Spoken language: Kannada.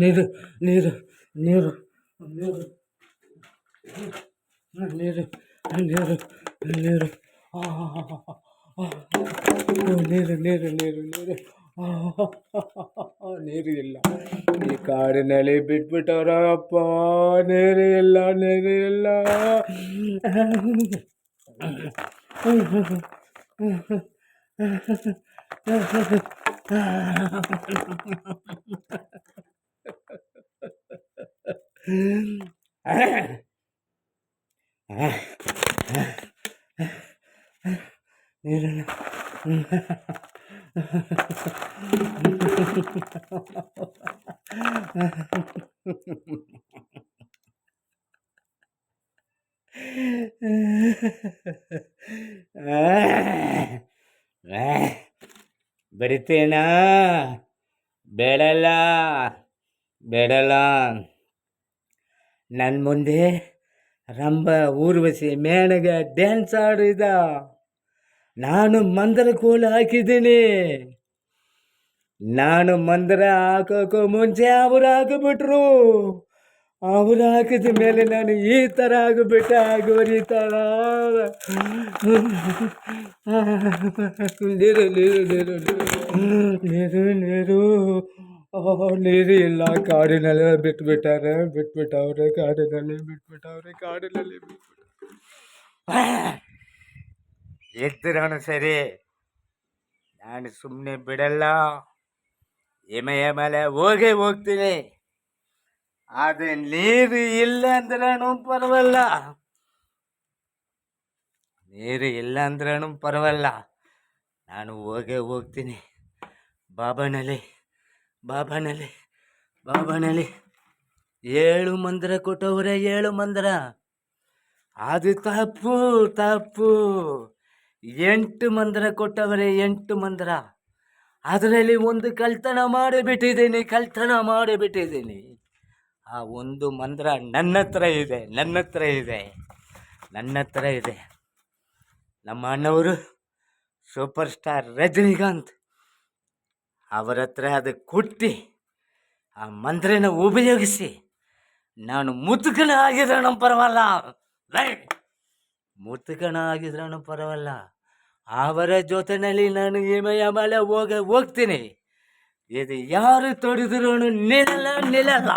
ನೀರು ನೀರು ನೀರು ನೀರು ನೀರು ನೀರು ನೀರು ನೀರು ನೀರು ನೀರು ನೀರು ನೀರು ಇಲ್ಲ. ಈ ಕಾಡಿನಲ್ಲಿ ಬಿಟ್ಬಿಟ್ಟವ್ರಪ್ಪ. ನೀರು ಇಲ್ಲ, ನೀರು ಇಲ್ಲ. ನೀರಲ್ಲ. ಬರಿತೇನಾ? ಬೇಡಲ್ಲ ಬೇಡಲ್ಲ. ನನ್ನ ಮುಂದೆ ರಂಭ, ಊರ್ವಶಿ, ಮೇಣಗ ಡ್ಯಾನ್ಸ್ ಆಡಿದ. ನಾನು ಮಂದರ ಕೋಲು ಹಾಕಿದ್ದೀನಿ. ನಾನು ಮಂದರ ಹಾಕೋಕ್ಕೂ ಮುಂಚೆ ಅವರು ಹಾಕಿಬಿಟ್ರು. ಅವರು ಹಾಕಿದ ಮೇಲೆ ನಾನು ಈ ಥರ ಆಗಿಬಿಟ್ಟೆ. ಆಗೋರಿ ಥರ ನೀರು ನೀರು ನೀರು ನೀರು ನೀರು ನೀರು ಇಲ್ಲ. ಕಾಡಿನಲ್ಲೇ ಬಿಟ್ಬಿಟ್ಟವ್ರೆ ಕಾಡಿನಲ್ಲಿ ಕಾಡಿನಲ್ಲಿ ಎದ್ದಿರೋನು ಸರಿ, ನಾನು ಸುಮ್ಮನೆ ಬಿಡಲ್ಲ. ಎಮೆಯ ಮೇಲೆ ಹೋಗ್ತೀನಿ. ಆದರೆ ನೀರು ಇಲ್ಲ ಅಂದ್ರೂ ಪರವಲ್ಲ, ನೀರು ಇಲ್ಲ ಅಂದ್ರೂ ಪರವಲ್ಲ, ನಾನು ಹೋಗ್ತೀನಿ. ಬಾಬಾನಲ್ಲಿ 7 ಮಂದಿರ ಕೊಟ್ಟವ್ರೆ, 7 ಮಂದಿರ. ಅದು ತಪ್ಪು. 8 ಮಂದಿರ ಕೊಟ್ಟವರೆ, 8 ಮಂದಿರ. ಅದರಲ್ಲಿ ಒಂದು ಕಳ್ತನ ಮಾಡಿಬಿಟ್ಟಿದ್ದೀನಿ. ಆ ಒಂದು ಮಂದಿರ ನನ್ನ ಹತ್ರ ಇದೆ. ನಮ್ಮ ಅಣ್ಣವರು ಸೂಪರ್ ಸ್ಟಾರ್ ರಜನಿಕಾಂತ್ ಅವರ ಹತ್ರ ಅದು ಕೊಟ್ಟು ಆ ಮಂದಿರನ ಉಪಯೋಗಿಸಿ ನಾನು ಮುತುಕನ ಆಗಿದ್ರೂ ಪರವಲ್ಲ, ಅವರ ಜೊತೆಯಲ್ಲಿ ನಾನು ಹಿಮಯ ಮೇಲೆ ಹೋಗ್ತೀನಿ. ಇದು ಯಾರು ತೊಡಿದ್ರೂ ನಿಲ್ಲಲ್ಲ.